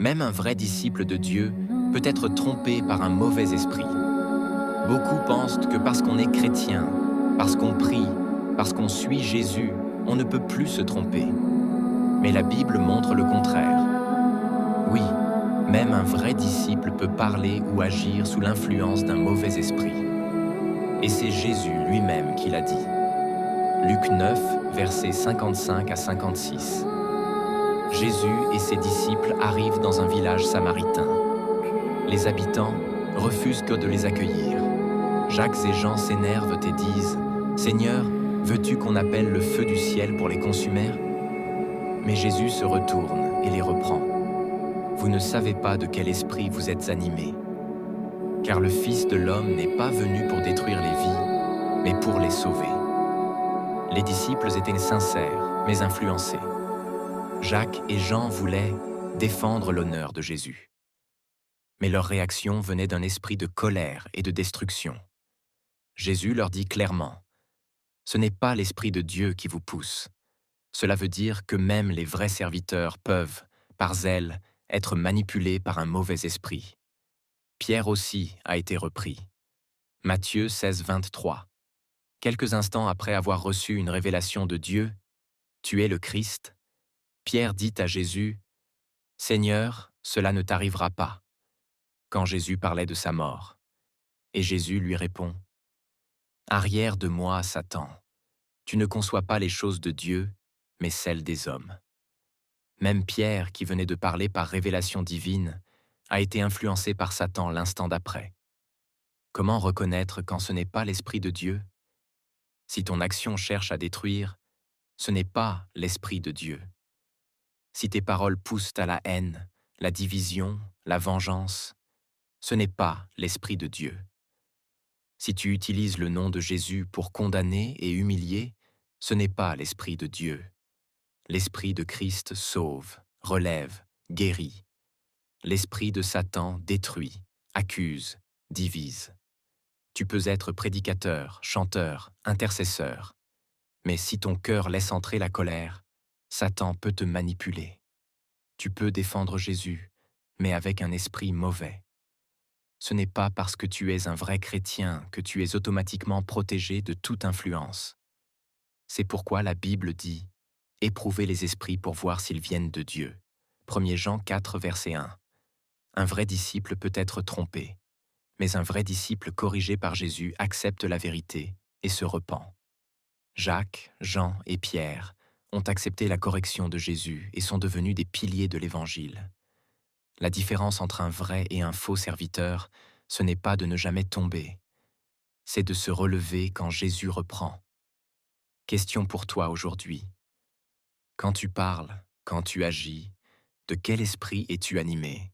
Même un vrai disciple de Dieu peut être trompé par un mauvais esprit. Beaucoup pensent que parce qu'on est chrétien, parce qu'on prie, parce qu'on suit Jésus, on ne peut plus se tromper. Mais la Bible montre le contraire. Oui, même un vrai disciple peut parler ou agir sous l'influence d'un mauvais esprit. Et c'est Jésus lui-même qui l'a dit. Luc 9, versets 55 à 56. Jésus et ses disciples arrivent dans un village samaritain. Les habitants refusent que de les accueillir. Jacques et Jean s'énervent et disent « Seigneur, veux-tu qu'on appelle le feu du ciel pour les consumer ?» Mais Jésus se retourne et les reprend. « Vous ne savez pas de quel esprit vous êtes animés, car le Fils de l'homme n'est pas venu pour détruire les vies, mais pour les sauver. » Les disciples étaient sincères, mais influencés. Jacques et Jean voulaient défendre l'honneur de Jésus. Mais leur réaction venait d'un esprit de colère et de destruction. Jésus leur dit clairement, « Ce n'est pas l'Esprit de Dieu qui vous pousse. Cela veut dire que même les vrais serviteurs peuvent, par zèle, être manipulés par un mauvais esprit. » Pierre aussi a été repris. Matthieu 16, 23. Quelques instants après avoir reçu une révélation de Dieu, « Tu es le Christ », Pierre dit à Jésus, « Seigneur, cela ne t'arrivera pas », quand Jésus parlait de sa mort. Et Jésus lui répond, « Arrière de moi, Satan, tu ne conçois pas les choses de Dieu, mais celles des hommes. » Même Pierre, qui venait de parler par révélation divine, a été influencé par Satan l'instant d'après. Comment reconnaître quand ce n'est pas l'Esprit de Dieu? Si ton action cherche à détruire, ce n'est pas l'Esprit de Dieu. Si tes paroles poussent à la haine, la division, la vengeance, ce n'est pas l'Esprit de Dieu. Si tu utilises le nom de Jésus pour condamner et humilier, ce n'est pas l'Esprit de Dieu. L'Esprit de Christ sauve, relève, guérit. L'Esprit de Satan détruit, accuse, divise. Tu peux être prédicateur, chanteur, intercesseur. Mais si ton cœur laisse entrer la colère, Satan peut te manipuler. Tu peux défendre Jésus, mais avec un esprit mauvais. Ce n'est pas parce que tu es un vrai chrétien que tu es automatiquement protégé de toute influence. C'est pourquoi la Bible dit « Éprouvez les esprits pour voir s'ils viennent de Dieu ». 1 Jean 4, verset 1. Un vrai disciple peut être trompé, mais un vrai disciple corrigé par Jésus accepte la vérité et se repent. Jacques, Jean et Pierre ont accepté la correction de Jésus et sont devenus des piliers de l'Évangile. La différence entre un vrai et un faux serviteur, ce n'est pas de ne jamais tomber, c'est de se relever quand Jésus reprend. Question pour toi aujourd'hui. Quand tu parles, quand tu agis, de quel esprit es-tu animé?